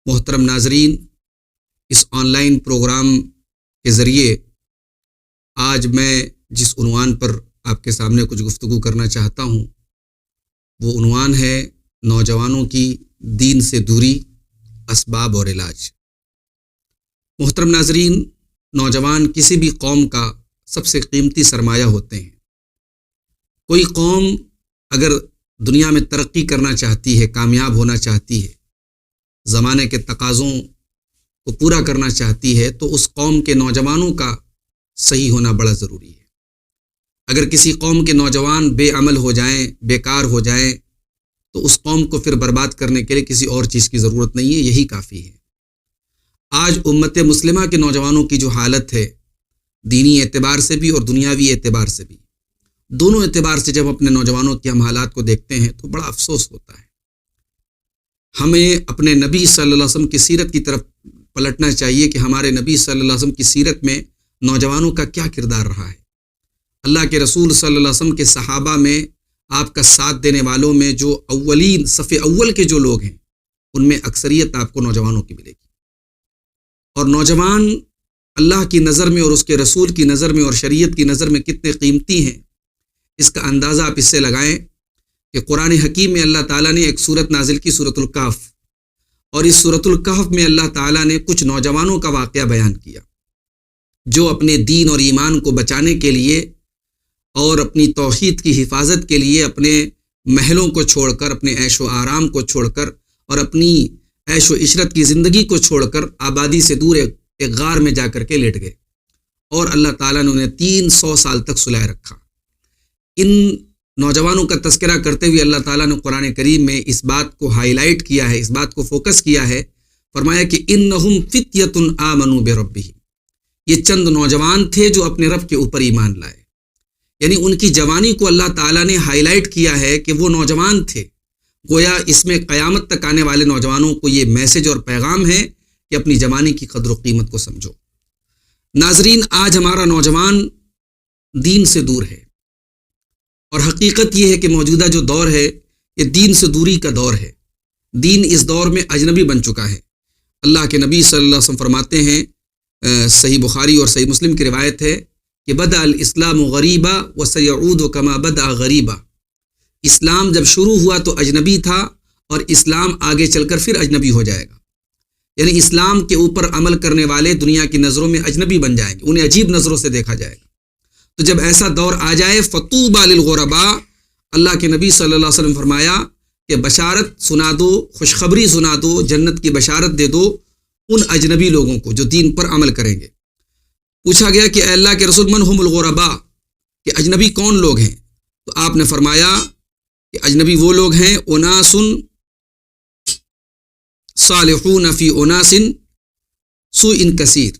محترم ناظرین، اس on line programme کے ذریعے آج میں جس عنوان پر آپ کے سامنے کچھ گفتگو کرنا چاہتا ہوں وہ عنوان ہے نوجوانوں کی دین سے دوری، اسباب اور علاج۔ محترم ناظرین، نوجوان کسی بھی قوم کا سب سے قیمتی سرمایہ ہوتے ہیں۔ کوئی قوم اگر دنیا میں ترقی کرنا چاہتی ہے، کامیاب ہونا چاہتی ہے، زمانے کے تقاضوں کو پورا کرنا چاہتی ہے، تو اس قوم کے نوجوانوں کا صحیح ہونا بڑا ضروری ہے۔ اگر کسی قوم کے نوجوان بے عمل ہو جائیں، بیکار ہو جائیں، تو اس قوم کو پھر برباد کرنے کے لیے کسی اور چیز کی ضرورت نہیں ہے، یہی کافی ہے۔ آج امت مسلمہ کے نوجوانوں کی جو حالت ہے، دینی اعتبار سے بھی اور دنیاوی اعتبار سے بھی، دونوں اعتبار سے جب اپنے نوجوانوں کے ہم حالات کو دیکھتے ہیں تو بڑا افسوس ہوتا ہے۔ ہمیں اپنے نبی صلی اللہ علیہ وسلم کی سیرت کی طرف پلٹنا چاہیے کہ ہمارے نبی صلی اللہ علیہ وسلم کی سیرت میں نوجوانوں کا کیا کردار رہا ہے۔ اللہ کے رسول صلی اللہ علیہ وسلم کے صحابہ میں، آپ کا ساتھ دینے والوں میں جو اولین صف اول کے جو لوگ ہیں، ان میں اکثریت آپ کو نوجوانوں کی ملے گی۔ اور نوجوان اللہ کی نظر میں اور اس کے رسول کی نظر میں اور شریعت کی نظر میں کتنے قیمتی ہیں، اس کا اندازہ آپ اس سے لگائیں کہ قرآن حکیم میں اللہ تعالیٰ نے ایک سورت نازل کی، سورۃ الکہف، اور اس سورۃ الکہف میں اللہ تعالیٰ نے کچھ نوجوانوں کا واقعہ بیان کیا جو اپنے دین اور ایمان کو بچانے کے لیے اور اپنی توحید کی حفاظت کے لیے اپنے محلوں کو چھوڑ کر، اپنے عیش و آرام کو چھوڑ کر اور اپنی عیش و عشرت کی زندگی کو چھوڑ کر آبادی سے دور ایک غار میں جا کر کے لیٹ گئے، اور اللہ تعالیٰ نے انہیں 300 سال تک سلائے رکھا۔ ان نوجوانوں کا تذکرہ کرتے ہوئے اللہ تعالیٰ نے قرآن کریم میں اس بات کو ہائی لائٹ کیا ہے، اس بات کو فوکس کیا ہے، فرمایا کہ انہم فتیۃ آمنوا بربہم، یہ چند نوجوان تھے جو اپنے رب کے اوپر ایمان لائے۔ یعنی ان کی جوانی کو اللہ تعالیٰ نے ہائی لائٹ کیا ہے کہ وہ نوجوان تھے۔ گویا اس میں قیامت تک آنے والے نوجوانوں کو یہ میسج اور پیغام ہے کہ اپنی جوانی کی قدر و قیمت کو سمجھو۔ ناظرین، آج ہمارا نوجوان دین سے دور ہے، اور حقیقت یہ ہے کہ موجودہ جو دور ہے یہ دین سے دوری کا دور ہے۔ دین اس دور میں اجنبی بن چکا ہے۔ اللہ کے نبی صلی اللہ علیہ وسلم فرماتے ہیں، صحیح بخاری اور صحیح مسلم کی روایت ہے کہ بدأ الاسلام غریبا وسیعود کما بدأ غریبا، اسلام جب شروع ہوا تو اجنبی تھا، اور اسلام آگے چل کر پھر اجنبی ہو جائے گا۔ یعنی اسلام کے اوپر عمل کرنے والے دنیا کی نظروں میں اجنبی بن جائیں گے، انہیں عجیب نظروں سے دیکھا جائے گا۔ تو جب ایسا دور آ جائے، فطوبی للغرباء، اللہ کے نبی صلی اللہ علیہ وسلم فرمایا کہ بشارت سنا دو، خوشخبری سنا دو، جنت کی بشارت دے دو ان اجنبی لوگوں کو جو دین پر عمل کریں گے۔ پوچھا گیا کہ اے اللہ کے رسول من ہم الغرباء، کہ اجنبی کون لوگ ہیں؟ تو آپ نے فرمایا کہ اجنبی وہ لوگ ہیں اناس صالحون فی اناس سوء کثیر،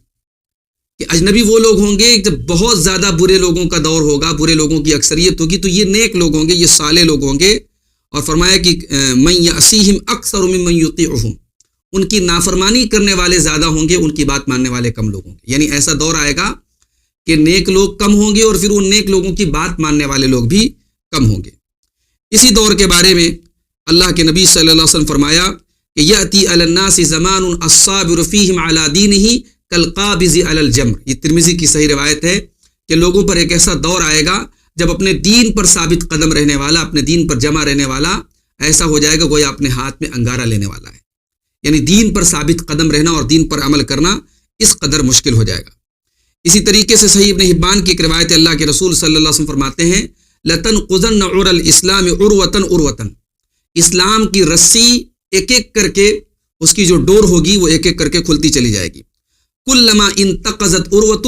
کہ اجنبی وہ لوگ ہوں گے جب بہت زیادہ برے لوگوں کا دور ہوگا، برے لوگوں کی اکثریت ہوگی، تو یہ نیک لوگ ہوں گے، یہ صالح لوگ ہوں گے۔ اور فرمایا کہ من یعصیہم اکثر ممن یطیعہم، ان کی نافرمانی کرنے والے زیادہ ہوں گے، ان کی بات ماننے والے کم لوگ ہوں گے۔ یعنی ایسا دور آئے گا کہ نیک لوگ کم ہوں گے اور پھر ان نیک لوگوں کی بات ماننے والے لوگ بھی کم ہوں گے۔ اسی دور کے بارے میں اللہ کے نبی صلی اللہ علیہ وسلم فرمایا کہ یأتی علی الناس زمان الصابر فیہم علی دینہ کالقابض علی الجمر، یہ ترمذی کی صحیح روایت ہے کہ لوگوں پر ایک ایسا دور آئے گا جب اپنے دین پر ثابت قدم رہنے والا، اپنے دین پر جمع رہنے والا ایسا ہو جائے گا گویا اپنے ہاتھ میں انگارہ لینے والا ہے۔ یعنی دین پر ثابت قدم رہنا اور دین پر عمل کرنا اس قدر مشکل ہو جائے گا۔ اسی طریقے سے صحیح ابن حبان کی ایک روایت ہے، اللہ کے رسول صلی اللہ علیہ وسلم فرماتے ہیں لَتَنْقُضَنَّ عُرَى الْإِسْلَامِ عُرْوَةً عُرْوَةً، اسلام کی رسی ایک ایک کر کے، اس کی جو ڈور ہوگی وہ ایک ایک کر کے کھلتی چلی جائے گی۔ کلما انتقضت عروۃ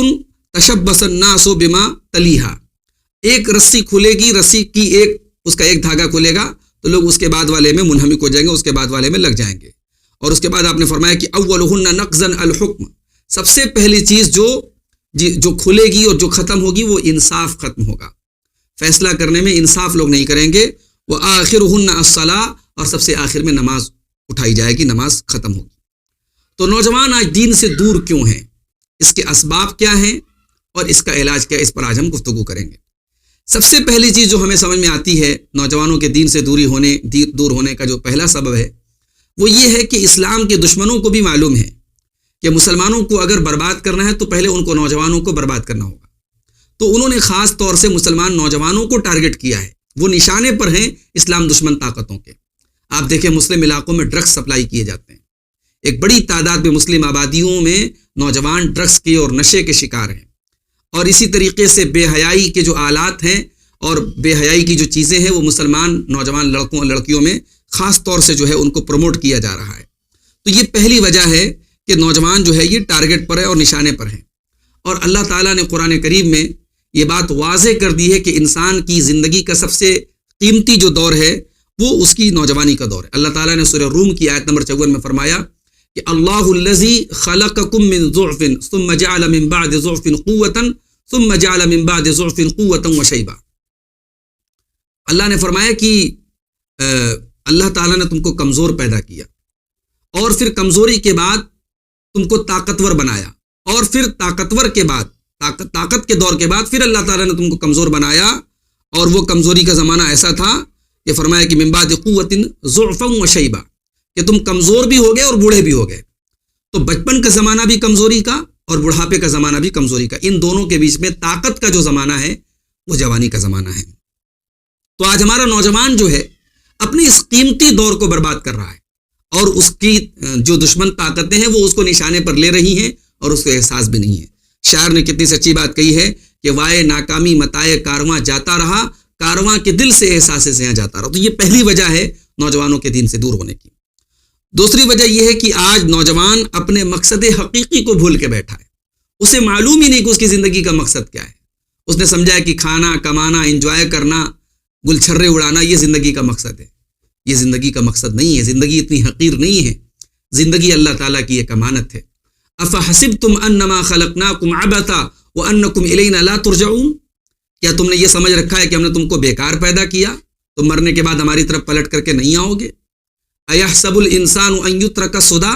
تشبث الناس بما تلیہا، ایک رسی کھلے گی، رسی کی اس کا ایک دھاگا کھلے گا تو لوگ اس کے بعد والے میں منہمک ہو جائیں گے، اس کے بعد والے میں لگ جائیں گے۔ اور اس کے بعد آپ نے فرمایا کہ اولہن نقضا الحکم، سب سے پہلی چیز جو کھلے گی اور جو ختم ہوگی وہ انصاف ختم ہوگا، فیصلہ کرنے میں انصاف لوگ نہیں کریں گے۔ وآخرہن الصلاۃ، اور سب سے آخر میں نماز اٹھائی جائے گی، نماز ختم ہوگی۔ تو نوجوان آج دین سے دور کیوں ہیں، اس کے اسباب کیا ہیں اور اس کا علاج کیا، اس پر آج ہم گفتگو کریں گے۔ سب سے پہلی چیز جو ہمیں سمجھ میں آتی ہے نوجوانوں کے دین سے دور ہونے کا جو پہلا سبب ہے وہ یہ ہے کہ اسلام کے دشمنوں کو بھی معلوم ہے کہ مسلمانوں کو اگر برباد کرنا ہے تو پہلے ان کو نوجوانوں کو برباد کرنا ہوگا. تو انہوں نے خاص طور سے مسلمان نوجوانوں کو ٹارگٹ کیا ہے. وہ نشانے پر ہیں اسلام دشمن طاقتوں کے. آپ دیکھیں مسلم علاقوں میں ڈرگس سپلائی کیے جاتے ہیں. ایک بڑی تعداد میں مسلم آبادیوں میں نوجوان ڈرگس کے اور نشے کے شکار ہیں. اور اسی طریقے سے بے حیائی کے جو آلات ہیں اور بے حیائی کی جو چیزیں ہیں وہ مسلمان نوجوان لڑکوں اور لڑکیوں میں خاص طور سے جو ہے ان کو پروموٹ کیا جا رہا ہے. تو یہ پہلی وجہ ہے کہ نوجوان جو ہے یہ ٹارگٹ پر ہے اور نشانے پر ہیں. اور اللہ تعالیٰ نے قرآن کریم میں یہ بات واضح کر دی ہے کہ انسان کی زندگی کا سب سے قیمتی جو دور ہے وہ اس کی نوجوانی کا دور ہے. اللہ تعالیٰ نے سورہ روم کی آیت نمبر 54 میں فرمایا کہ اللہ الذی خلقکم من ضعف ثم جعل من بعد ضعف قوة ثم جعل من بعد ضعف قوة وشیبا. اللہ نے فرمایا کہ اللہ تعالیٰ نے تم کو کمزور پیدا کیا اور پھر کمزوری کے بعد تم کو طاقتور بنایا اور پھر طاقتور کے بعد طاقت کے دور کے بعد پھر اللہ تعالیٰ نے تم کو کمزور بنایا. اور وہ کمزوری کا زمانہ ایسا تھا کہ فرمایا کہ من بعد قوت ضعفا وشیبا کہ تم کمزور بھی ہو گئے اور بوڑھے بھی ہو گئے. تو بچپن کا زمانہ بھی کمزوری کا اور بڑھاپے کا زمانہ بھی کمزوری کا. ان دونوں کے بیچ میں طاقت کا جو زمانہ ہے وہ جوانی کا زمانہ ہے. تو آج ہمارا نوجوان جو ہے اپنے اس قیمتی دور کو برباد کر رہا ہے اور اس کی جو دشمن طاقتیں ہیں وہ اس کو نشانے پر لے رہی ہیں اور اس کو احساس بھی نہیں ہے. شاعر نے کتنی سچی بات کہی ہے کہ وائے ناکامی متائے کارواں جاتا رہا کارواں کے دل سے احساس سے یہاں جاتا رہا. تو یہ پہلی وجہ ہے نوجوانوں کے دین سے دور ہونے کی. دوسری وجہ یہ ہے کہ آج نوجوان اپنے مقصد حقیقی کو بھول کے بیٹھا ہے. اسے معلوم ہی نہیں کہ اس کی زندگی کا مقصد کیا ہے. اس نے سمجھا ہے کہ کھانا کمانا انجوائے کرنا گل چھرے اڑانا یہ زندگی کا مقصد ہے. یہ زندگی کا مقصد نہیں ہے. زندگی اتنی حقیر نہیں ہے. زندگی اللہ تعالیٰ کی ایک امانت ہے. افحسبتم انما خلقناکم عبثا وانکم الینا لا ترجعون. کیا تم نے یہ سمجھ رکھا ہے کہ ہم نے تم کو بیکار پیدا کیا, تم مرنے کے بعد ہماری طرف پلٹ کر کے نہیں آؤ گے؟ ایحسب الانسان ان یترک سدی.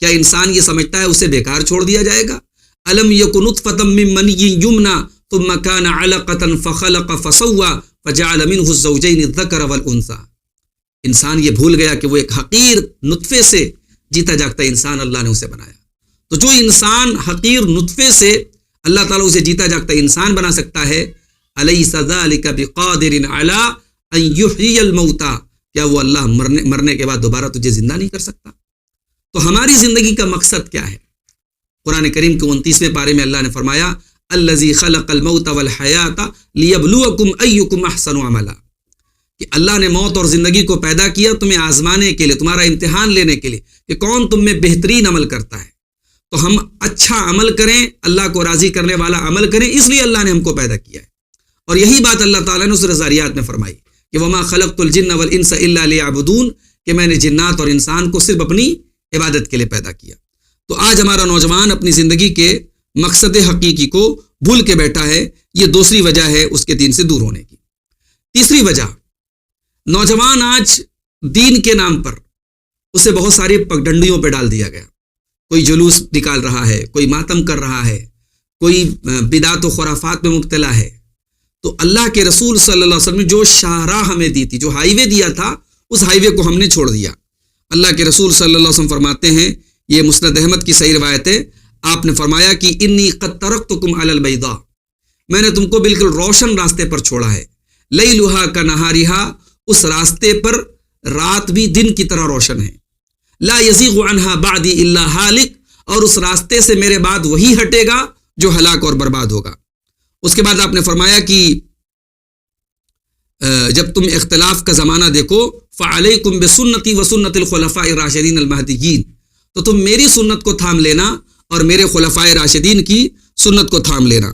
کیا انسان یہ سمجھتا ہے اسے بیکار چھوڑ دیا جائے گا؟ الم یک نطفۃ من منی یمنی ثم کان علقۃ فخلق فسوى فجعل منه الزوجین الذکر والانثى. انسان یہ بھول گیا کہ وہ ایک حقیر نطفے سے جیتا جاگتا انسان اللہ نے اسے بنایا. تو جو انسان حقیر نطفے سے اللہ تعالیٰ اسے جیتا جاگتا انسان بنا سکتا ہے, الیس ذلک بقادر علی ان یحیی الموتى. کیا وہ اللہ مرنے کے بعد دوبارہ تجھے زندہ نہیں کر سکتا؟ تو ہماری زندگی کا مقصد کیا ہے؟ قرآن کریم کے 29ویں پارے میں اللہ نے فرمایا الذی خلق الموت والحیات لیبلوکم ایکم احسن عملا. کہ اللہ نے موت اور زندگی کو پیدا کیا تمہیں آزمانے کے لیے, تمہارا امتحان لینے کے لیے کہ کون تم میں بہترین عمل کرتا ہے. تو ہم اچھا عمل کریں, اللہ کو راضی کرنے والا عمل کریں, اس لیے اللہ نے ہم کو پیدا کیا ہے. اور یہی بات اللہ تعالیٰ نے سورہ ذاریات میں فرمائی کہ وما خلقت الجن والانس الا لیعبدون, کہ میں نے جنات اور انسان کو صرف اپنی عبادت کے لیے پیدا کیا. تو آج ہمارا نوجوان اپنی زندگی کے مقصد حقیقی کو بھول کے بیٹھا ہے. یہ دوسری وجہ ہے اس کے دین سے دور ہونے کی. تیسری وجہ, نوجوان آج دین کے نام پر اسے بہت ساری پگڈنڈیوں پہ ڈال دیا گیا. کوئی جلوس نکال رہا ہے, کوئی ماتم کر رہا ہے, کوئی بدعت و خرافات میں مبتلا ہے. تو اللہ کے رسول صلی اللہ علیہ وسلم نے جو شاہراہ ہمیں دی تھی, جو ہائی وے دیا تھا, اس ہائی وے کو ہم نے چھوڑ دیا. اللہ کے رسول صلی اللہ علیہ وسلم فرماتے ہیں, یہ مسند احمد کی صحیح روایت ہے, آپ نے فرمایا کہ انی قد ترکتکم علی البیضاء, میں نے تم کو بالکل روشن راستے پر چھوڑا ہے. لیلھا کنہارھا, اس راستے پر رات بھی دن کی طرح روشن ہے. لا یزیغ عنہا بعدی الا ہالک, اور اس راستے سے میرے بعد وہی ہٹے گا جو ہلاک اور برباد ہوگا. اس کے بعد آپ نے فرمایا کہ جب تم اختلاف کا زمانہ دیکھو فعلیکم بسنتی وسنت الخلفاء الراشدین المہدیین, تو تم میری سنت کو تھام لینا اور میرے خلفائے راشدین کی سنت کو تھام لینا.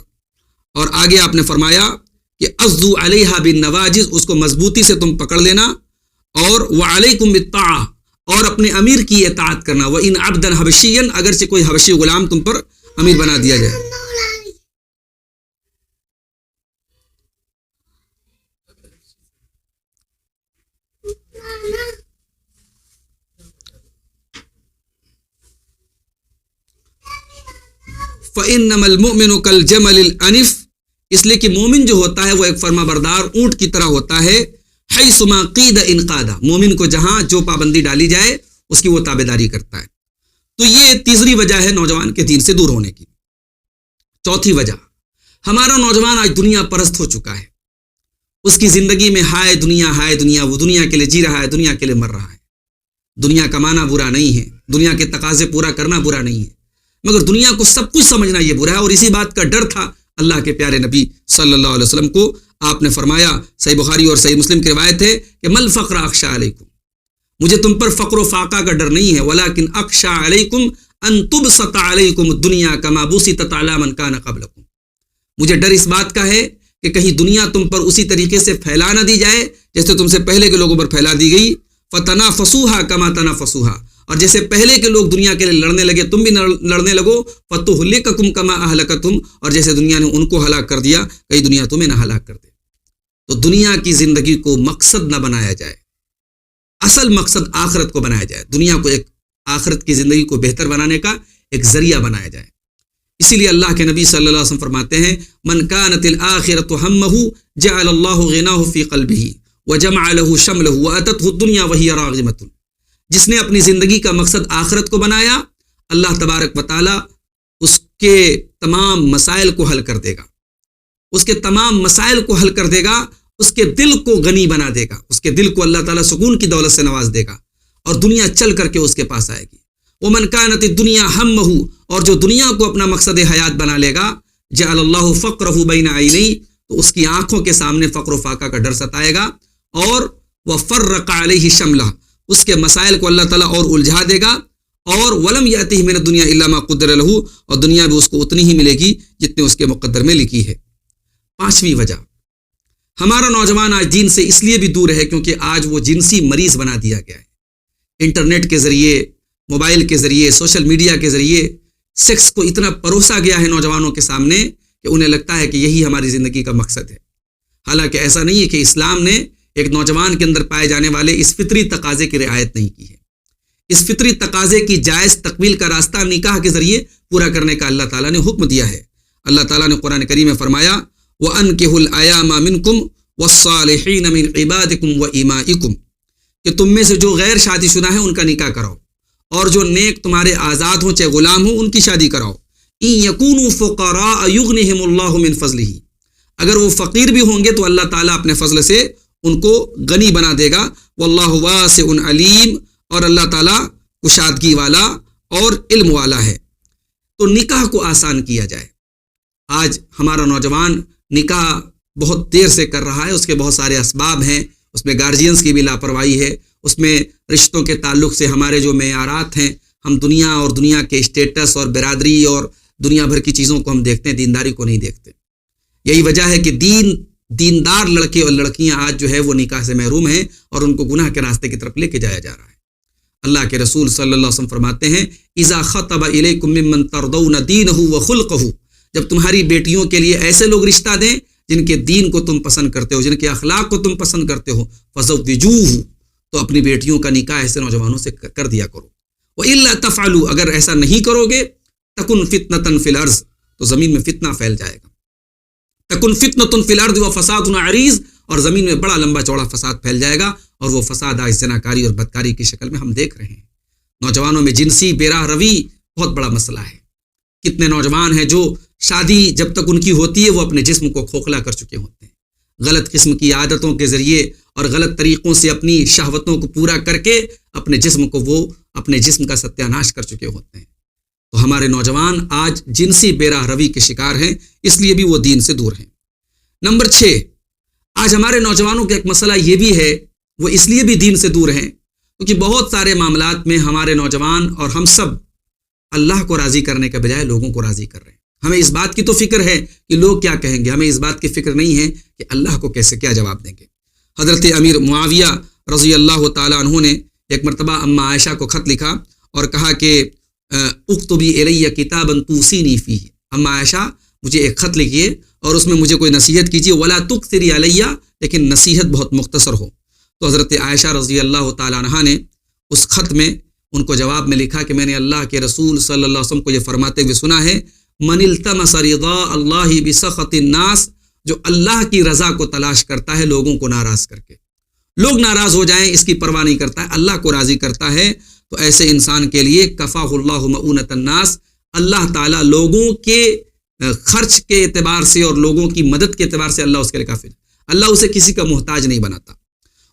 اور آگے آپ نے فرمایا کہ عضوا علیہا بالنواجذ, اس کو مضبوطی سے تم پکڑ لینا. اور وعلیکم بالطاعہ, اور اپنے امیر کی اطاعت کرنا. وان عبدا حبشیا, اگرچہ کوئی حبشی غلام تم پر امیر بنا دیا جائے. فَإِنَّمَا الْمُؤْمِنُ كَالْجَمَلِ الْأَنِفِ, اس لیے کہ مومن جو ہوتا ہے وہ ایک فرما بردار اونٹ کی طرح ہوتا ہے. حَيْثُمَا قِيدَ إِنْقَادَ, مومن کو جہاں جو پابندی ڈالی جائے اس کی وہ تابعداری کرتا ہے۔ تو یہ تیسری وجہ ہے نوجوان کے دین سے دور ہونے کی۔ چوتھی وجہ، ہمارا نوجوان آج دنیا پرست ہو چکا ہے۔ اس کی زندگی میں ہائے دنیا، وہ دنیا کے لیے جی رہا ہے، دنیا کے لیے مر رہا ہے۔ دنیا کمانا برا نہیں ہے، دنیا کے تقاضے پورا کرنا برا نہیں ہے، مگر دنیا کو سب کچھ سمجھنا یہ برا ہے۔ اور اسی بات کا ڈر تھا اللہ کے پیارے نبی صلی اللہ علیہ وسلم کو۔ آپ نے فرمایا، صحیح بخاری اور صحیح مسلم کی روایت ہے کہ مل فقر اخشى علیکم، مجھے تم پر فقر و فاقہ کا ڈر نہیں ہے، ولیکن اخشى علیکم ان تبسط علیکم الدنیا کما بسطت علی من کان قبلکم، مجھے ڈر اس بات کا ہے کہ کہیں دنیا تم پر اسی طریقے سے پھیلا نہ دی جائے جیسے تم سے پہلے کے لوگوں پر پھیلا دی گئی، فتنافسوها کما تنافسوها، اور جیسے پہلے کے لوگ دنیا کے لیے لڑنے لگے تم بھی لڑنے لگو، فتہلککم کما اہلکتہم، اور جیسے دنیا نے ان کو ہلاک کر دیا کہیں دنیا تمہیں نہ ہلاک کر دے۔ تو دنیا کی زندگی کو مقصد نہ بنایا جائے، اصل مقصد آخرت کو بنایا جائے، دنیا کو ایک آخرت کی زندگی کو بہتر بنانے کا ایک ذریعہ بنایا جائے۔ اسی لیے اللہ کے نبی صلی اللہ علیہ وسلم فرماتے ہیں، من کانت الآخرۃ ہمہ جعل اللہ غناہ فی قلبہ وجمع له شملہ واتته الدنیا وہی راغمۃ، جس نے اپنی زندگی کا مقصد آخرت کو بنایا، اللہ تبارک و تعالی اس کے تمام مسائل کو حل کر دے گا، اس کے تمام مسائل کو حل کر دے گا، اس کے دل کو غنی بنا دے گا، اس کے دل کو اللہ تعالیٰ سکون کی دولت سے نواز دے گا اور دنیا چل کر کے اس کے پاس آئے گی۔ ومن کانت الدنیا ہمہ، اور جو دنیا کو اپنا مقصد حیات بنا لے گا، جعل اللہ فقرہ بین عینیہ، تو اس کی آنکھوں کے سامنے فقر و فاقہ کا ڈر ستائے گا، اور وفرق علیہ شملہ، اس کے مسائل کو اللہ تعالیٰ اور الجھا دے گا، اور ولم یاتہ من الدنیا الا ما قدر له، اور دنیا بھی اس کو اتنی ہی ملے گی جتنے اس کے مقدر میں لکھی ہے۔ پانچویں وجہ، ہمارا نوجوان آج دین سے اس لیے بھی دور ہے کیونکہ آج وہ جنسی مریض بنا دیا گیا ہے۔ انٹرنیٹ کے ذریعے، موبائل کے ذریعے، سوشل میڈیا کے ذریعے سیکس کو اتنا پروسا گیا ہے نوجوانوں کے سامنے کہ انہیں لگتا ہے کہ یہی ہماری زندگی کا مقصد ہے، حالانکہ ایسا نہیں ہے کہ اسلام نے ایک نوجوان کے اندر پائے جانے والے اس فطری تقاضے کی رعایت نہیں کی ہے۔ اس فطری تقاضے کی جائز تکمیل کا راستہ نکاح کے ذریعے پورا کرنے کا اللہ تعالیٰ نے حکم دیا ہے۔ اللہ تعالیٰ نے قرآن کریم میں فرمایا، وَأَنكِحُوا الْأَيَامَ مِنكُمْ وَالصَّالِحِينَ مِنْ عِبَادِكُمْ وَإِمَائِكُمْ، کہ تم میں سے جو غیر شادی شدہ ہیں ان کا نکاح کراؤ، اور جو نیک تمہارے آزاد ہوں چاہے غلام ہوں ان کی شادی کراؤ۔ إِن يَكُونُوا فُقَرَاءَ يُغْنِهِمُ اللَّهُ مِنْ فَضْلِهِ، اگر وہ فقیر بھی ہوں گے تو اللہ تعالیٰ اپنے فضل سے ان کو غنی بنا دے گا۔ واللہ واسع علیم، اور اللہ تعالیٰ کشادگی والا اور علم والا ہے۔ تو نکاح کو آسان کیا جائے۔ آج ہمارا نوجوان نکاح بہت دیر سے کر رہا ہے، اس کے بہت سارے اسباب ہیں، اس میں گارجینز کی بھی لاپرواہی ہے، اس میں رشتوں کے تعلق سے ہمارے جو معیارات ہیں، ہم دنیا اور دنیا کے اسٹیٹس اور برادری اور دنیا بھر کی چیزوں کو ہم دیکھتے ہیں، دینداری کو نہیں دیکھتے۔ یہی وجہ ہے کہ دیندار لڑکے اور لڑکیاں آج جو ہے وہ نکاح سے محروم ہیں اور ان کو گناہ کے راستے کی طرف لے کے جایا جا رہا ہے۔ اللہ کے رسول صلی اللہ علیہ وسلم فرماتے ہیں، اذا خطب الیکم ممن ترضون دینہ وخلقہ، جب تمہاری بیٹیوں کے لیے ایسے لوگ رشتہ دیں جن کے دین کو تم پسند کرتے ہو، جن کے اخلاق کو تم پسند کرتے ہو، فزوجوہ، تو اپنی بیٹیوں کا نکاح ایسے نوجوانوں سے کر دیا کرو۔ وَإِلَّا تَفْعَلُوا، اگر ایسا نہیں کرو گے، تَكُنْ فِتْنَةً فِي الْأَرْضِ، تو زمین میں فتنہ پھیل جائے گا۔ تَكُنْ فِتْنَةٌ فِي الْأَرْضِ وَفَسَادٌ عَرِيضٌ، اور زمین میں بڑا لمبا چوڑا فساد پھیل جائے گا، اور وہ فساد آج زناکاری اور بدکاری کی شکل میں ہم دیکھ رہے ہیں۔ نوجوانوں میں جنسی بے راہ روی بہت بڑا مسئلہ ہے۔ کتنے نوجوان ہیں جو شادی جب تک ان کی ہوتی ہے وہ اپنے جسم کو کھوکھلا کر چکے ہوتے ہیں، غلط قسم کی عادتوں کے ذریعے اور غلط طریقوں سے اپنی شہوتوں کو پورا کر کے اپنے جسم کا ستیہ ناش کر چکے ہوتے ہیں۔ تو ہمارے نوجوان آج جنسی بے راہ روی کے شکار ہیں، اس لیے بھی وہ دین سے دور ہیں۔ نمبر 6، آج ہمارے نوجوانوں کا ایک مسئلہ یہ بھی ہے، وہ اس لیے بھی دین سے دور ہیں کیونکہ بہت سارے معاملات میں ہمارے نوجوان اور ہم سب اللہ کو راضی کرنے کے بجائے لوگوں کو راضی کر رہے ہیں۔ ہمیں اس بات کی تو فکر ہے کہ لوگ کیا کہیں گے، ہمیں اس بات کی فکر نہیں ہے کہ اللہ کو کیسے کیا جواب دیں گے۔ حضرت امیر معاویہ رضی اللہ تعالیٰ عنہ نے ایک مرتبہ اما عائشہ کو خط لکھا اور کہا کہ اکتبی الی کتابا توصینی فیہ، اما عائشہ مجھے ایک خط لکھیے اور اس میں مجھے کوئی نصیحت کیجیے، ولا تکثری علیہ، لیکن نصیحت بہت مختصر ہو۔ تو حضرت عائشہ رضی اللہ تعالیٰ عنہ نے اس خط میں ان کو جواب میں لکھا کہ میں نے اللہ کے رسول صلی اللہ علیہ وسلم کو یہ فرماتے ہوئے سنا ہے، من التمس رضا اللہ بسخط الناس، جو اللہ کی رضا کو تلاش کرتا ہے لوگوں کو ناراض کر کے، لوگ ناراض ہو جائیں اس کی پرواہ نہیں کرتا ہے، اللہ کو راضی کرتا ہے، تو ایسے انسان کے لیے کفاہ اللہ مؤونۃ الناس، اللہ تعالیٰ لوگوں کے خرچ کے اعتبار سے اور لوگوں کی مدد کے اعتبار سے اللہ اس کے لیے کافی، اللہ اسے کسی کا محتاج نہیں بناتا۔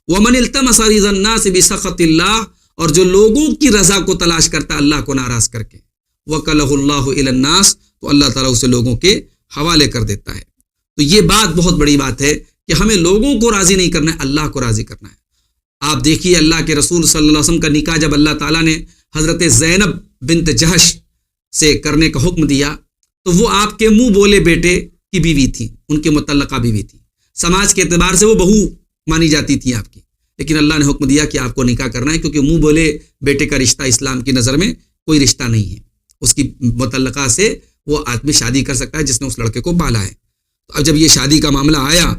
ومن التمس رضا الناس بسخط اللہ، اور جو لوگوں کی رضا کو تلاش کرتا ہے اللہ کو ناراض کر کے، وکلہ اللہ الی الناس، تو اللہ تعالیٰ اسے لوگوں کے حوالے کر دیتا ہے۔ تو یہ بات بہت بڑی بات ہے کہ ہمیں لوگوں کو راضی نہیں کرنا ہے، اللہ کو راضی کرنا ہے۔ آپ دیکھیے اللہ کے رسول صلی اللہ علیہ وسلم کا نکاح جب اللہ تعالیٰ نے حضرت زینب بنت جہش سے کرنے کا حکم دیا تو وہ آپ کے منہ بولے بیٹے کی بیوی تھی، ان کے متعلقہ بیوی تھی، سماج کے اعتبار سے وہ بہو مانی جاتی تھی آپ کی، لیکن اللہ نے حکم دیا کہ آپ کو نکاح کرنا ہے، کیونکہ منہ بولے بیٹے کا رشتہ اسلام کی نظر میں کوئی رشتہ نہیں ہے، اس کی متعلقہ سے وہ آدمی شادی کر سکتا ہے جس نے اس لڑکے کو پالا ہے۔ تو اب جب یہ شادی کا معاملہ آیا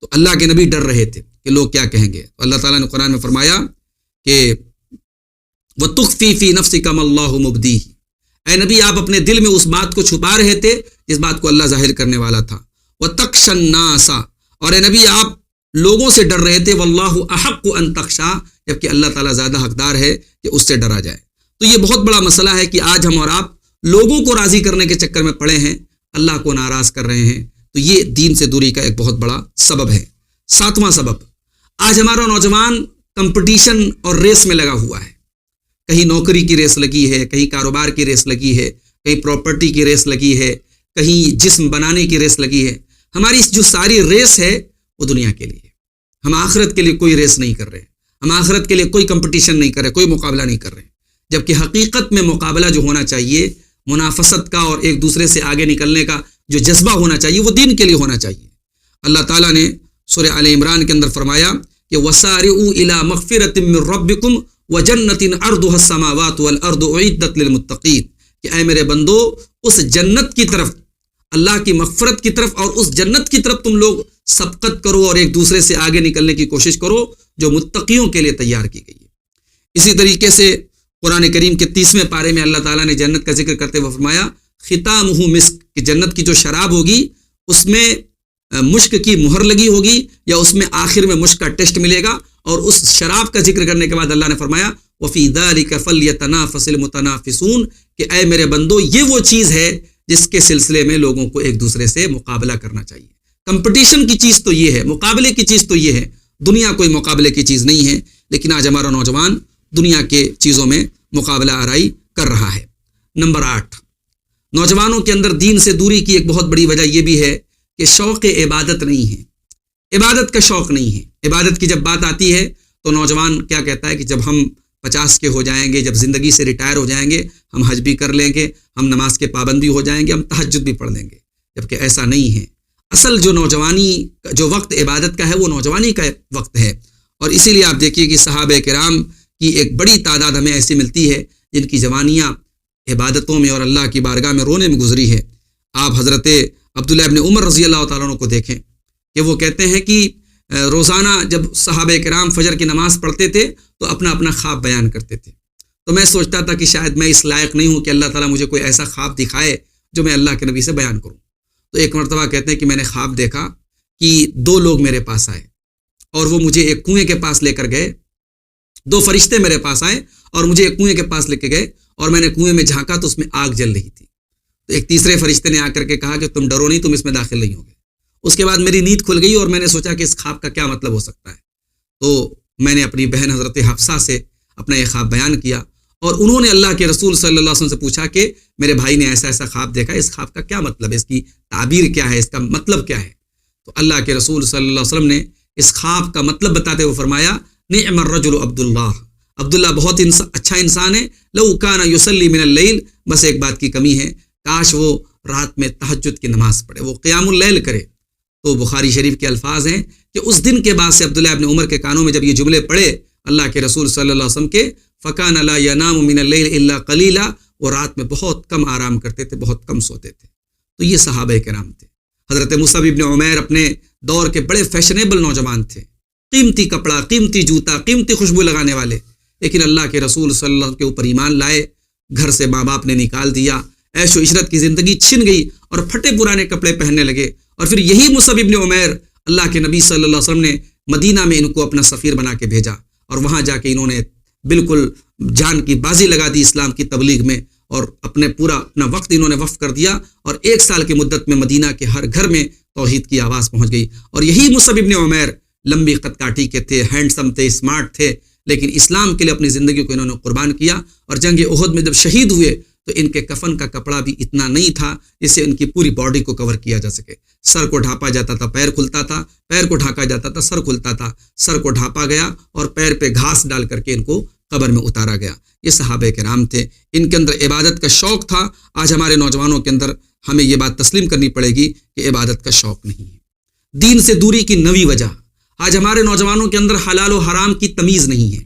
تو اللہ کے نبی ڈر رہے تھے کہ لوگ کیا کہیں گے، تو اللہ تعالیٰ نے قرآن میں فرمایا کہ وَتُخْفِي فِي نَفْسِكَ مَا اللَّهُ مُبْدِيهِ، اے نبی آپ اپنے دل میں اس بات کو چھپا رہے تھے جس بات کو اللہ ظاہر کرنے والا تھا۔ وَتَخْشَى النَّاسَ، اور اے نبی آپ لوگوں سے ڈر رہے تھے، وَاللَّهُ أَحَقُّ أَن تَخْشَىٰ، جبکہ اللہ تعالیٰ زیادہ حقدار ہے کہ اس سے ڈرا جائے۔ تو یہ بہت بڑا مسئلہ ہے کہ آج ہم اور آپ لوگوں کو راضی کرنے کے چکر میں پڑے ہیں، اللہ کو ناراض کر رہے ہیں، تو یہ دین سے دوری کا ایک بہت بڑا سبب ہے۔ ساتواں سبب، آج ہمارا نوجوان کمپٹیشن اور ریس میں لگا ہوا ہے، کہیں نوکری کی ریس لگی ہے، کہیں کاروبار کی ریس لگی ہے، کہیں پراپرٹی کی ریس لگی ہے، کہیں جسم بنانے کی ریس لگی ہے۔ ہماری جو ساری ریس ہے وہ دنیا کے لیے، ہم آخرت کے لیے کوئی ریس نہیں کر رہے، ہم آخرت کے لیے کوئی کمپٹیشن نہیں کر رہے، کوئی مقابلہ نہیں کر رہے، جبکہ حقیقت میں مقابلہ جو ہونا چاہیے، منافست کا اور ایک دوسرے سے آگے نکلنے کا جو جذبہ ہونا چاہیے وہ دین کے لیے ہونا چاہیے۔ اللہ تعالیٰ نے سورہ آل عمران کے اندر فرمایا کہ وَسَارِعُوا إِلَىٰ مَغْفِرَةٍ مِّن رَّبِّكُمْ وَجَنَّةٍ عَرْضُهَا السَّمَاوَاتُ وَالْأَرْضُ أُعِدَّتْ لِلْمُتَّقِينَ، کہ اے میرے بندو اس جنت کی طرف، اللہ کی مغفرت کی طرف اور اس جنت کی طرف تم لوگ سبقت کرو اور ایک دوسرے سے آگے نکلنے کی کوشش کرو جو متقیوں کے لیے تیار کی گئی ہے۔ اسی طریقے سے قرآن کریم کے 30ویں پارے میں اللہ تعالیٰ نے جنت کا ذکر کرتے ہوئے فرمایا ختامہ مسک، کہ جنت کی جو شراب ہوگی اس میں مشک کی مہر لگی ہوگی یا اس میں آخر میں مشک کا ٹیسٹ ملے گا، اور اس شراب کا ذکر کرنے کے بعد اللہ نے فرمایا وفی ذلک فلیتنافس المتنافسون، کہ اے میرے بندو یہ وہ چیز ہے جس کے سلسلے میں لوگوں کو ایک دوسرے سے مقابلہ کرنا چاہیے۔ کمپٹیشن کی چیز تو یہ ہے، مقابلے کی چیز تو یہ ہے، دنیا کوئی مقابلے کی چیز نہیں ہے، لیکن آج ہمارا نوجوان دنیا کے چیزوں میں مقابلہ آرائی کر رہا ہے۔ نمبر 8، نوجوانوں کے اندر دین سے دوری کی ایک بہت بڑی وجہ یہ بھی ہے کہ شوق عبادت نہیں ہے، عبادت کا شوق نہیں ہے۔ عبادت کی جب بات آتی ہے تو نوجوان کیا کہتا ہے کہ جب ہم 50 کے ہو جائیں گے، جب زندگی سے ریٹائر ہو جائیں گے، ہم حج بھی کر لیں گے، ہم نماز کے پابند بھی ہو جائیں گے، ہم تہجد بھی پڑھ لیں گے، جبکہ ایسا نہیں ہے۔ اصل جو نوجوانی جو وقت عبادت کا ہے وہ نوجوانی کا وقت ہے، اور اسی لیے آپ دیکھیے کہ صحابہ کرام کی ایک بڑی تعداد ہمیں ایسی ملتی ہے جن کی جوانیاں عبادتوں میں اور اللہ کی بارگاہ میں رونے میں گزری ہے۔ آپ حضرت عبداللہ ابن عمر رضی اللہ تعالیٰ عنہ کو دیکھیں کہ وہ کہتے ہیں کہ روزانہ جب صحابہ کرام فجر کی نماز پڑھتے تھے تو اپنا اپنا خواب بیان کرتے تھے، تو میں سوچتا تھا کہ شاید میں اس لائق نہیں ہوں کہ اللہ تعالیٰ مجھے کوئی ایسا خواب دکھائے جو میں اللہ کے نبی سے بیان کروں۔ تو ایک مرتبہ کہتے ہیں کہ میں نے خواب دیکھا کہ 2 لوگ میرے پاس آئے اور وہ مجھے ایک کنویں کے پاس لے کر گئے، 2 فرشتے میرے پاس آئے اور مجھے ایک کنویں کے پاس لے کے گئے، اور میں نے کنویں میں جھانکا تو اس میں آگ جل رہی تھی۔ تو ایک تیسرے فرشتے نے آ کر کے کہا کہ تم ڈرو نہیں، تم اس میں داخل نہیں ہوگے۔ اس کے بعد میری نیند کھل گئی اور میں نے سوچا کہ اس خواب کا کیا مطلب ہو سکتا ہے، تو میں نے اپنی بہن حضرت حفصہ سے اپنا یہ خواب بیان کیا، اور انہوں نے اللہ کے رسول صلی اللہ علیہ وسلم سے پوچھا کہ میرے بھائی نے ایسا ایسا خواب دیکھا، اس خواب کا کیا مطلب ہے، اس کی تعبیر کیا ہے، اس کا مطلب کیا ہے؟ تو اللہ کے رسول صلی اللہ علیہ وسلم نے اس خواب کا مطلب بتاتے ہوئے فرمایا نعم الرجل عبداللہ، عبداللہ بہت اچھا انسان ہے، لو کان یصلی من اللیل، بس ایک بات کی کمی ہے، کاش وہ رات میں تہجد کی نماز پڑھے، وہ قیام اللیل کرے۔ تو بخاری شریف کے الفاظ ہیں کہ اس دن کے بعد سے عبداللہ ابن عمر کے کانوں میں جب یہ جملے پڑھے اللہ کے رسول صلی اللہ علیہ وسلم کے، فَكَانَ لَا يَنَامُ مِنَ اللَّيْلِ إِلَّا قَلِيلًا، وہ رات میں بہت کم آرام کرتے تھے، بہت کم سوتے تھے۔ تو یہ صحابہ کرام تھے۔ حضرت مصعب ابن عمیر اپنے دور کے بڑے فیشنیبل نوجوان تھے، قیمتی کپڑا، قیمتی جوتا، قیمتی خوشبو لگانے والے، لیکن اللہ کے رسول صلی اللہ علیہ وسلم کے اوپر ایمان لائے، گھر سے ماں باپ نے نکال دیا، عیش و عشرت کی زندگی چھن گئی اور پھٹے پرانے کپڑے پہننے لگے، اور پھر یہی مصعب ابن عمیر اللہ کے نبی صلی اللہ علیہ وسلم نے مدینہ میں ان کو اپنا سفیر بنا کے بھیجا، اور وہاں جا کے انہوں نے بالکل جان کی بازی لگا دی اسلام کی تبلیغ میں، اور اپنا وقت انہوں نے وقف کر دیا، اور 1 سال کی مدت میں مدینہ کے ہر گھر میں توحید کی آواز پہنچ گئی۔ اور یہی مصعب ابن عمیر لمبی قد کاٹھی کے تھے، ہینڈسم تھے، اسمارٹ تھے، لیکن اسلام کے لیے اپنی زندگی کو انہوں نے قربان کیا، اور جنگ احد میں جب شہید ہوئے تو ان کے کفن کا کپڑا بھی اتنا نہیں تھا جس سے ان کی پوری باڈی کو کور کیا جا سکے۔ سر کو ڈھانپا جاتا تھا، پیر کھلتا تھا، پیر کو ڈھانکا جاتا تھا، سر کھلتا تھا، سر کو ڈھانپا گیا اور پیر پہ گھاس ڈال کر کے ان کو قبر میں اتارا گیا۔ یہ صحابہ کرام تھے، ان کے اندر عبادت کا شوق تھا۔ آج ہمارے نوجوانوں کے اندر ہمیں یہ بات تسلیم کرنی پڑے گی کہ عبادت کا شوق نہیں ہے۔ دین سے دوری کی نویں وجہ، آج ہمارے نوجوانوں کے اندر حلال و حرام کی تمیز نہیں ہے۔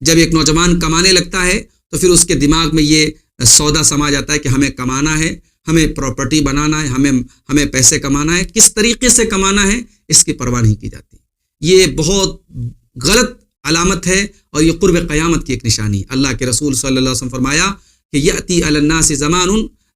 جب ایک نوجوان کمانے لگتا ہے تو پھر اس کے دماغ میں یہ سودا سما جاتا ہے کہ ہمیں کمانا ہے، ہمیں پراپرٹی بنانا ہے، ہمیں پیسے کمانا ہے، کس طریقے سے کمانا ہے اس کی پرواہ نہیں کی جاتی۔ یہ بہت غلط علامت ہے اور یہ قرب قیامت کی ایک نشانی۔ اللہ کے رسول صلی اللہ علیہ وسلم فرمایا کہ یأتی علی الناس زمان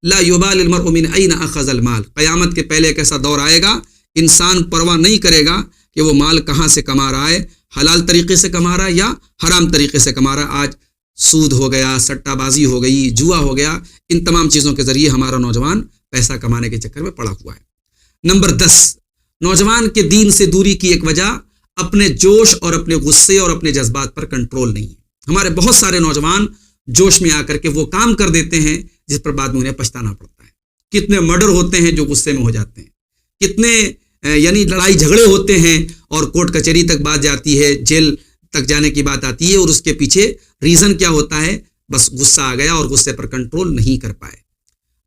لا یبال المرء من این اخذ المال، قیامت کے پہلے ایک ایسا دور آئے گا انسان پرواہ نہیں کرے گا کہ وہ مال کہاں سے کما رہا ہے، حلال طریقے سے کما رہا ہے یا حرام طریقے سے کما رہا ہے۔ آج سود ہو گیا، سٹہ بازی ہو گئی، جوا ہو گیا، ان تمام چیزوں کے ذریعے ہمارا نوجوان پیسہ کمانے کے چکر میں پڑا ہوا ہے۔ نمبر 10، نوجوان کے دین سے دوری کی ایک وجہ اپنے جوش اور اپنے غصے اور اپنے جذبات پر کنٹرول نہیں ہے۔ ہمارے بہت سارے نوجوان جوش میں آ کر کے وہ کام کر دیتے ہیں جس پر بعد میں انہیں پچھتانا پڑتا ہے۔ کتنے مرڈر ہوتے ہیں جو غصے میں ہو جاتے ہیں، کتنے یعنی لڑائی جھگڑے ہوتے ہیں اور کورٹ کچہری تک بات جاتی ہے، جیل تک جانے کی بات آتی ہے، اور اس کے پیچھے ریزن کیا ہوتا ہے؟ بس غصہ آ گیا اور غصے پر کنٹرول نہیں کر پائے۔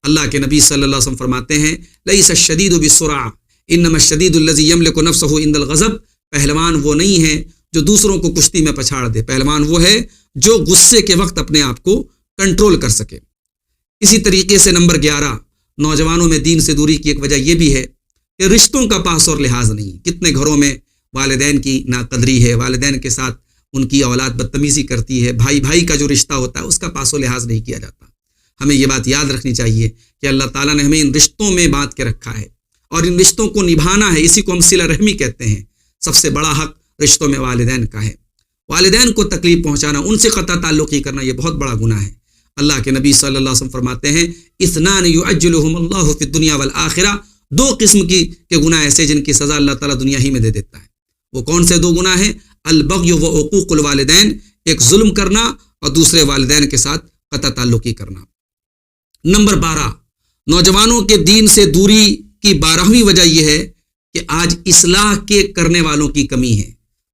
اللہ کے نبی صلی اللہ علیہ وسلم فرماتے ہیں لیس الشدید بالسرعہ انما الشدید الذی یملک نفسہ عند الغضب، پہلوان وہ نہیں ہے جو دوسروں کو کشتی میں پچھاڑ دے، پہلوان وہ ہے جو غصے کے وقت اپنے آپ کو کنٹرول کر سکے۔ اسی طریقے سے نمبر 11، نوجوانوں میں دین سے دوری کی ایک وجہ یہ بھی ہے کہ رشتوں کا پاس اور لحاظ نہیں۔ کتنے گھروں میں والدین کی ناقدری ہے، والدین کے ساتھ ان کی اولاد بدتمیزی کرتی ہے، بھائی بھائی کا جو رشتہ ہوتا ہے اس کا پاس و لحاظ نہیں کیا جاتا۔ ہمیں یہ بات یاد رکھنی چاہیے کہ اللہ تعالیٰ نے ہمیں ان رشتوں میں باندھ کے رکھا ہے اور ان رشتوں کو نبھانا ہے، اسی کو ہم صلہ رحمی کہتے ہیں۔ سب سے بڑا حق رشتوں میں والدین کا ہے، والدین کو تکلیف پہنچانا، ان سے قطع تعلقی کرنا یہ بہت بڑا گناہ ہے۔ اللہ کے نبی صلی اللہ علیہ وسلم فرماتے ہیں اثنان یعجلہم اللہ فی الدنیا والآخرہ، 2 قسم کے گناہ ایسے جن کی سزا اللہ تعالیٰ دنیا ہی میں دے دیتا ہے۔ وہ کون سے 2 گناہ ہیں؟ البغی و عقوق الوالدین، ایک ظلم کرنا اور دوسرے والدین کے ساتھ قطع تعلقی کرنا۔ نمبر 12، نوجوانوں کے دین سے دوری کی 12ویں وجہ یہ ہے کہ آج اصلاح کے کرنے والوں کی کمی ہے،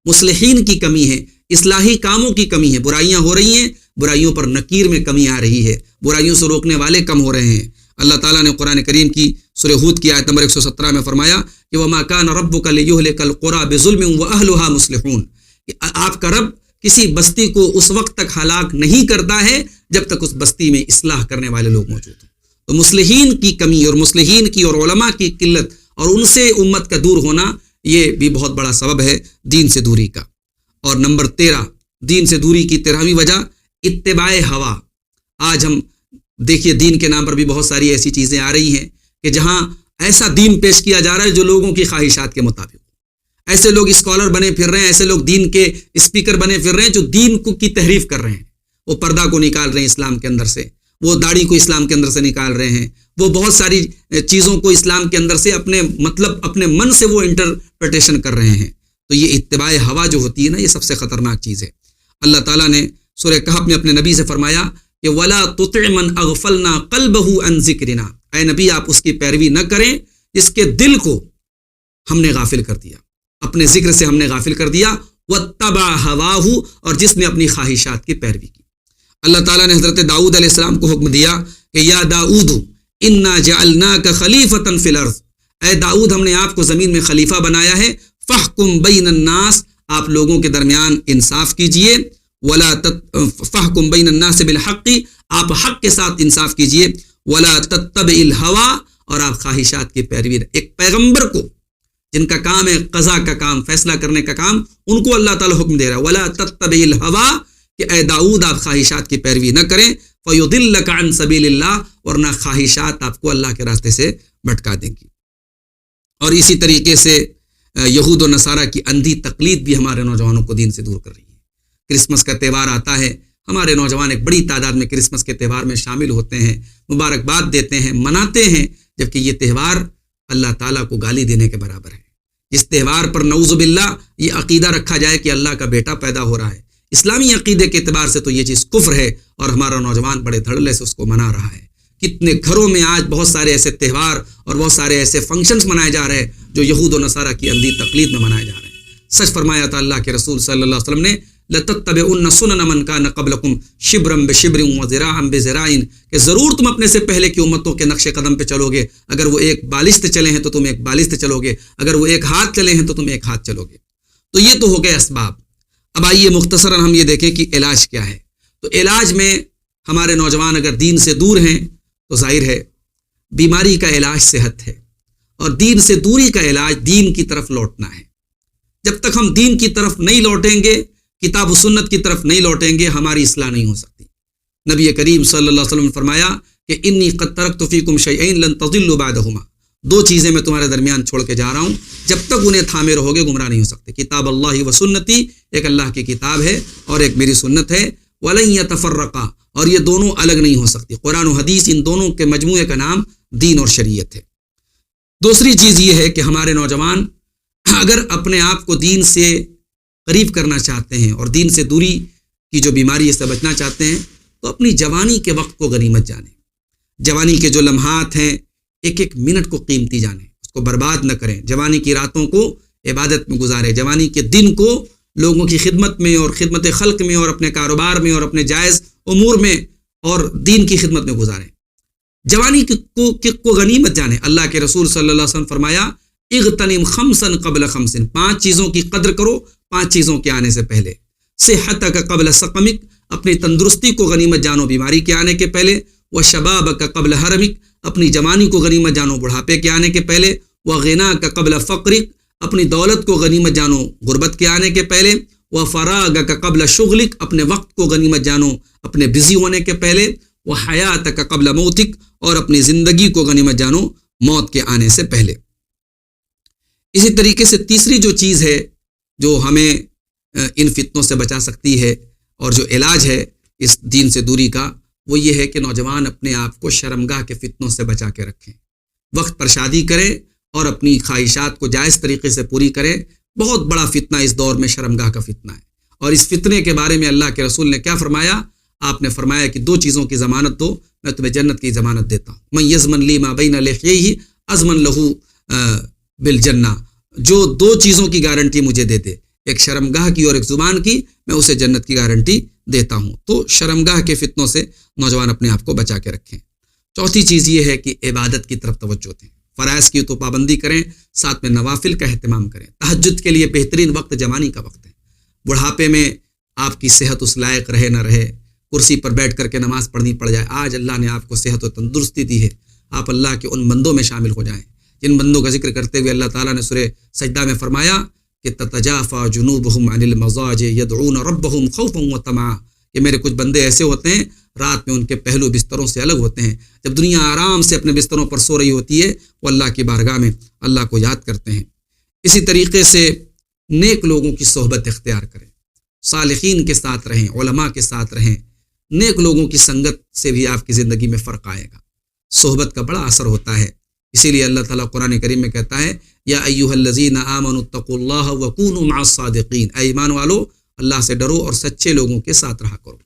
مصلحین کی کمی ہے، اصلاحی کاموں کی کمی ہے۔ برائیاں ہو رہی ہیں، برائیوں پر نکیر میں کمی آ رہی ہے، برائیوں سے روکنے والے کم ہو رہے ہیں۔ اللہ تعالیٰ نے قرآن کریم کی سورہ ہود کی آیت نمبر 117 میں فرمایا کہ وَمَا كَانَ رَبُّكَ لِيُهْلِكَ الْقُرَىٰ بِظُلْمٍ وَأَهْلُهَا مُصْلِحُونَ، کہ آپ کا رب کسی بستی کو اس وقت تک ہلاک نہیں کرتا ہے جب تک اس بستی میں اصلاح کرنے والے لوگ موجود ہوں۔ تو مصلحین کی کمی اور مصلحین کی اور علماء کی قلت اور ان سے امت کا دور ہونا یہ بھی بہت بڑا سبب ہے دین سے دوری کا۔ اور نمبر 13، دین سے دوری کی 13ویں وجہ اتباع ہوا۔ آج ہم دیکھیے دین کے نام پر بھی بہت ساری ایسی چیزیں آ رہی ہیں کہ جہاں ایسا دین پیش کیا جا رہا ہے جو لوگوں کی خواہشات کے مطابق، ایسے لوگ اسکالر بنے پھر رہے ہیں، ایسے لوگ دین کے اسپیکر بنے پھر رہے ہیں جو دین کی تحریف کر رہے ہیں۔ وہ پردہ کو نکال رہے ہیں اسلام کے اندر سے، وہ داڑھی کو اسلام کے اندر سے نکال رہے ہیں، وہ بہت ساری چیزوں کو اسلام کے اندر سے اپنے من سے وہ انٹرپریٹیشن کر رہے ہیں۔ تو یہ اتباع ہوا جو ہوتی ہے نا، یہ سب سے خطرناک چیز ہے۔ اللہ تعالیٰ نے سورہ کہف میں اپنے نبی سے فرمایا کہ وَلَا تُطِعْ مَنْ أَغْفَلْنَا قَلْبَهُ عَنْ ذِكْرِنَا، اے نبی آپ اس کی پیروی نہ کریں جس کے دل کو ہم نے غافل کر دیا، اپنے ذکر سے ہم نے غافل کر دیا، وَاتَّبَعَ هَوَاهُ، اور جس نے اپنی خواہشات کی پیروی کی۔ اللہ تعالیٰ نے حضرت داؤد علیہ السلام کو حکم دیا کہ یا داؤد انا جعلناک خلیفۃ فی الارض، اے داؤد ہم نے آپ کو زمین میں خلیفہ بنایا ہے، فاحکم بین الناس، آپ لوگوں کے درمیان انصاف کیجئے، ولا فاحکم بین الناس بالحق، آپ حق کے ساتھ انصاف کیجئے، ولا تتبع الہوی، اور آپ خواہشات کی پیروی۔ ایک پیغمبر کو جن کا کام ہے قضا کا کام، فیصلہ کرنے کا کام، ان کو اللہ تعالیٰ حکم دے رہا ہے ولا تتبع الہوی، کہ اے داؤد آپ خواہشات کی پیروی نہ کریں، فیضلک عن سبیل اللہ، ورنہ خواہشات آپ کو اللہ کے راستے سے بھٹکا دیں گی۔ اور اسی طریقے سے یہود و نصارہ کی اندھی تقلید بھی ہمارے نوجوانوں کو دین سے دور کر رہی ہے۔ کرسمس کا تہوار آتا ہے، ہمارے نوجوان ایک بڑی تعداد میں کرسمس کے تہوار میں شامل ہوتے ہیں، مبارکباد دیتے ہیں، مناتے ہیں، جبکہ یہ تہوار اللہ تعالیٰ کو گالی دینے کے برابر ہے۔ اس تہوار پر نعوذ باللہ یہ عقیدہ رکھا جائے کہ اللہ کا بیٹا پیدا ہو رہا ہے، اسلامی عقیدے کے اعتبار سے تو یہ چیز کفر ہے، اور ہمارا نوجوان بڑے دھڑلے سے اس کو منا رہا ہے۔ کتنے گھروں میں آج بہت سارے ایسے تہوار اور بہت سارے ایسے فنکشنز منائے جا رہے ہیں جو یہود و نصارہ کی اندھی تقلید میں منائے جا رہے ہیں۔ سچ فرمایا تھا اللہ کے رسول صلی اللہ علیہ وسلم نے، لَتَتَّبِعُنَّ سُنَنَ مَنْ كَانَ قَبْلَكُمْ شِبْرًا بِشِبْرٍ وَذِرَاعًا بِذِرَاعٍ، کہ ضرور تم اپنے سے پہلے کی امتوں کے نقش قدم پہ چلو گے، اگر وہ ایک بالشت چلے ہیں تو تم ایک بالشت چلو گے، اگر وہ ایک ہاتھ چلے ہیں تو تم ایک ہاتھ چلو گے۔ تو یہ تو ہو گئے اسباب۔ اب آئیے مختصراً ہم یہ دیکھیں کہ علاج کیا ہے۔ تو علاج میں ہمارے نوجوان اگر دین سے دور ہیں تو ظاہر ہے بیماری کا علاج صحت ہے، اور دین سے دوری کا علاج دین کی طرف لوٹنا ہے۔ جب تک ہم دین کی طرف نہیں لوٹیں گے، کتاب و سنت کی طرف نہیں لوٹیں گے، ہماری اصلاح نہیں ہو سکتی۔ نبی کریم صلی اللہ علیہ وسلم نے فرمایا کہ انی قد ترکت فیکم شیئین لن تضلوا بعدہما، دو چیزیں میں تمہارے درمیان چھوڑ کے جا رہا ہوں، جب تک انہیں تھامے رہو گے گمراہ نہیں ہو سکتے۔ کتاب اللہ و سنتی، ایک اللہ کی کتاب ہے اور ایک میری سنت ہے، ولن یتفرقا، اور یہ دونوں الگ نہیں ہو سکتی۔ قرآن و حدیث ان دونوں کے مجموعے کا نام دین اور شریعت ہے۔ دوسری چیز یہ ہے کہ ہمارے نوجوان اگر اپنے آپ کو دین سے قریب کرنا چاہتے ہیں اور دین سے دوری کی جو بیماری ہے سے بچنا چاہتے ہیں، تو اپنی جوانی کے وقت کو غنیمت جانیں۔ جوانی کے جو لمحات ہیں، ایک ایک منٹ کو قیمتی جانیں، اس کو برباد نہ کریں۔ جوانی کی راتوں کو عبادت میں گزاریں، جوانی کے دن کو لوگوں کی خدمت میں اور خدمت خلق میں اور اپنے کاروبار میں اور اپنے جائز امور میں اور دین کی خدمت میں گزاریں۔ جوانی کو غنیمت جانیں۔ اللہ کے رسول صلی اللہ علیہ وسلم فرمایا، اغتنم خمسا قبل خمس، 5 چیزوں کی قدر کرو 5 چیزوں کے آنے سے پہلے۔ صحتک قبل سقمک، اپنی تندرستی کو غنیمت جانو بیماری کے آنے کے پہلے۔ وشبابک قبل حرمک، اپنی جوانی کو غنیمت جانو بڑھاپے کے آنے کے پہلے۔ وغناک قبل فقرک، اپنی دولت کو غنیمت جانو غربت کے آنے کے پہلے۔ وفراغک قبل شغلک، اپنے وقت کو غنیمت جانو اپنے بزی ہونے کے پہلے۔ وحیاتک قبل موتک، اور اپنی زندگی کو غنیمت جانو موت کے آنے سے پہلے۔ اسی طریقے سے تیسری جو چیز ہے جو ہمیں ان فتنوں سے بچا سکتی ہے اور جو علاج ہے اس دین سے دوری کا، وہ یہ ہے کہ نوجوان اپنے آپ کو شرمگاہ کے فتنوں سے بچا کے رکھیں، وقت پر شادی کریں اور اپنی خواہشات کو جائز طریقے سے پوری کریں۔ بہت بڑا فتنہ اس دور میں شرمگاہ کا فتنہ ہے، اور اس فتنے کے بارے میں اللہ کے رسول نے کیا فرمایا؟ آپ نے فرمایا کہ 2 چیزوں کی ضمانت دو، میں تمہیں جنت کی ضمانت دیتا ہوں۔ من یضمن لی ما بین لحیہ اضمن لہ بالجنہ، جو 2 چیزوں کی گارنٹی مجھے دے دے، ایک شرمگاہ کی اور ایک زبان کی، میں اسے جنت کی گارنٹی دیتا ہوں۔ تو شرمگاہ کے فتنوں سے نوجوان اپنے آپ کو بچا کے رکھیں۔ چوتھی چیز یہ ہے کہ عبادت کی طرف توجہ دیں، فرائض کی تو پابندی کریں، ساتھ میں نوافل کا اہتمام کریں۔ تہجد کے لیے بہترین وقت جوانی کا وقت ہے۔ بڑھاپے میں آپ کی صحت اس لائق رہے نہ رہے، کرسی پر بیٹھ کر کے نماز پڑھنی پڑ جائے، آج اللہ نے آپ کو صحت و تندرستی دی ہے، آپ اللہ کے ان بندوں میں شامل ہو جائیں جن بندوں کا ذکر کرتے ہوئے اللہ تعالیٰ نے سورہ سجدہ میں فرمایا کہ تتجافى جنوبهم عن المضاجع يدعون ربهم خوفا وطمعا، کہ میرے کچھ بندے ایسے ہوتے ہیں رات میں ان کے پہلو بستروں سے الگ ہوتے ہیں، جب دنیا آرام سے اپنے بستروں پر سو رہی ہوتی ہے وہ اللہ کی بارگاہ میں اللہ کو یاد کرتے ہیں۔ اسی طریقے سے نیک لوگوں کی صحبت اختیار کریں، صالحین کے ساتھ رہیں، علماء کے ساتھ رہیں، نیک لوگوں کی سنگت سے بھی آپ کی زندگی میں فرق آئے گا۔ صحبت کا بڑا اثر ہوتا ہے، اسی لیے اللہ تعالیٰ قرآن کریم میں کہتا ہے یا ایھا الذین آمنوا اتقوا اللہ وکونوا مع الصادقین، اے ایمان والو اللہ سے ڈرو اور سچے لوگوں کے ساتھ رہا کرو۔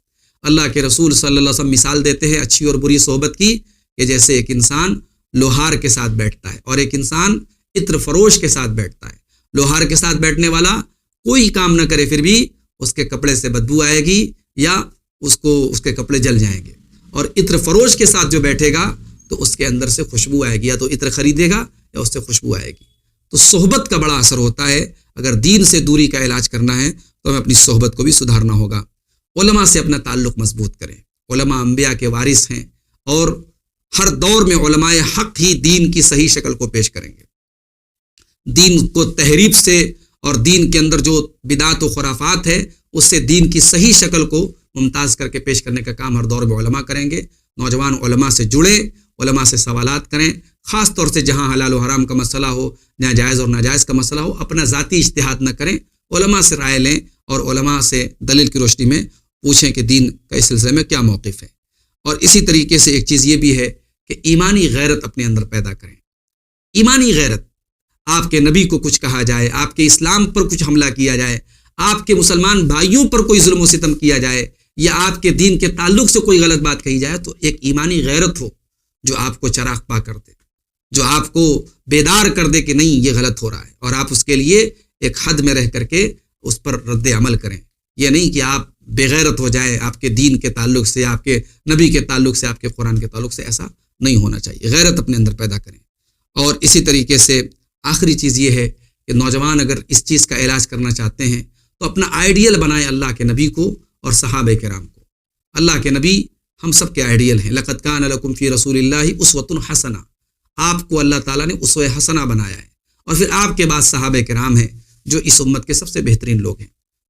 اللہ کے رسول صلی اللہ علیہ وسلم مثال دیتے ہیں اچھی اور بری صحبت کی، کہ جیسے ایک انسان لوہار کے ساتھ بیٹھتا ہے اور ایک انسان عطر فروش کے ساتھ بیٹھتا ہے۔ لوہار کے ساتھ بیٹھنے والا کوئی کام نہ کرے پھر بھی اس کے کپڑے سے بدبو آئے گی یا اس کے کپڑے جل جائیں گے، اور عطر فروش کے ساتھ جو بیٹھے گا تو اس کے اندر سے خوشبو آئے گی، یا تو عطر خریدے گا یا اس سے خوشبو آئے گی۔ تو صحبت کا بڑا اثر ہوتا ہے، اگر دین سے دوری کا علاج کرنا ہے تو ہمیں اپنی صحبت کو بھی سدھارنا ہوگا۔ علماء سے اپنا تعلق مضبوط کریں، علماء انبیاء کے وارث ہیں، اور ہر دور میں علماء حق ہی دین کی صحیح شکل کو پیش کریں گے۔ دین کو تحریف سے اور دین کے اندر جو بدعت و خرافات ہے اس سے دین کی صحیح شکل کو ممتاز کر کے پیش کرنے کا کام ہر دور میں علماء کریں گے۔ نوجوان علماء سے جڑیں، علماء سے سوالات کریں، خاص طور سے جہاں حلال و حرام کا مسئلہ ہو، جہاں جائز اور ناجائز کا مسئلہ ہو، اپنا ذاتی اجتہاد نہ کریں، علماء سے رائے لیں اور علماء سے دلیل کی روشنی میں پوچھیں کہ دین کا اس سلسلے میں کیا موقف ہے. اور اسی طریقے سے ایک چیز یہ بھی ہے کہ ایمانی غیرت اپنے اندر پیدا کریں. ایمانی غیرت، آپ کے نبی کو کچھ کہا جائے، آپ کے اسلام پر کچھ حملہ کیا جائے، آپ کے مسلمان بھائیوں پر کوئی ظلم و ستم کیا جائے، یا آپ کے دین کے تعلق سے کوئی غلط بات کہی جائے، تو ایک ایمانی غیرت ہو جو آپ کو چراغ پا کر دے، جو آپ کو بیدار کر دے کہ نہیں یہ غلط ہو رہا ہے، اور آپ اس کے لیے ایک حد میں رہ کر کے اس پر رد عمل کریں. یہ نہیں کہ آپ بے غیرت ہو جائے آپ کے دین کے تعلق سے، آپ کے نبی کے تعلق سے، آپ کے قرآن کے تعلق سے. ایسا نہیں ہونا چاہیے. غیرت اپنے اندر پیدا کریں. اور اسی طریقے سے آخری چیز یہ ہے کہ نوجوان اگر اس چیز کا علاج کرنا چاہتے ہیں تو اپنا آئیڈیل بنائیں اللہ کے نبی کو اور صحابہ کرام کو. اللہ کے نبی ہم سب کے آئیڈیل ہیں. لقد کان لکم فی رسول اللہ اسوۃ حسنہ. آپ کو اللہ تعالیٰ نے اسوہ حسنہ بنایا ہے، اور پھر آپ کے بعد صحابہ کرام ہیں جو اس امت کے سب سے بہترین لوگ ہیں.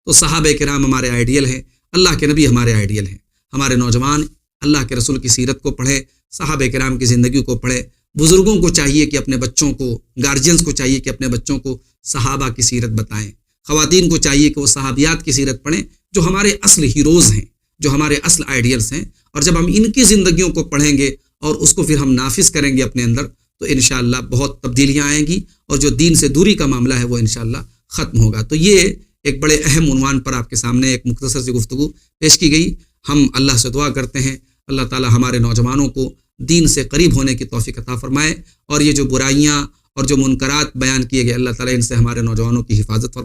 تو صحابہ کرام ہمارے آئیڈیل ہیں، اللہ کے نبی ہمارے آئیڈیل ہیں. ہمارے نوجوان اللہ کے رسول کی سیرت کو پڑھیں، صحابہ کرام کی زندگی کو پڑھیں. بزرگوں کو چاہیے کہ اپنے بچوں کو، گارجینز کو چاہیے کہ اپنے بچوں کو صحابہ کی سیرت بتائیں. خواتین کو چاہیے کہ وہ صحابیات کی سیرت پڑھیں جو ہمارے اصل ہیروز ہیں، جو ہمارے اصل آئیڈیلز ہیں. اور جب ہم ان کی زندگیوں کو پڑھیں گے اور اس کو پھر ہم نافذ کریں گے اپنے اندر، تو انشاءاللہ بہت تبدیلیاں آئیں گی، اور جو دین سے دوری کا معاملہ ہے وہ انشاءاللہ ختم ہوگا. تو یہ ایک بڑے اہم عنوان پر آپ کے سامنے ایک مختصر سی گفتگو پیش کی گئی. ہم اللہ سے دعا کرتے ہیں اللہ تعالی ہمارے نوجوانوں کو دین سے قریب ہونے کی توفیق عطا فرمائے، اور یہ جو برائیاں اور جو منکرات بیان کیے گئے اللہ تعالی ان سے ہمارے نوجوانوں کی حفاظت فرمائے.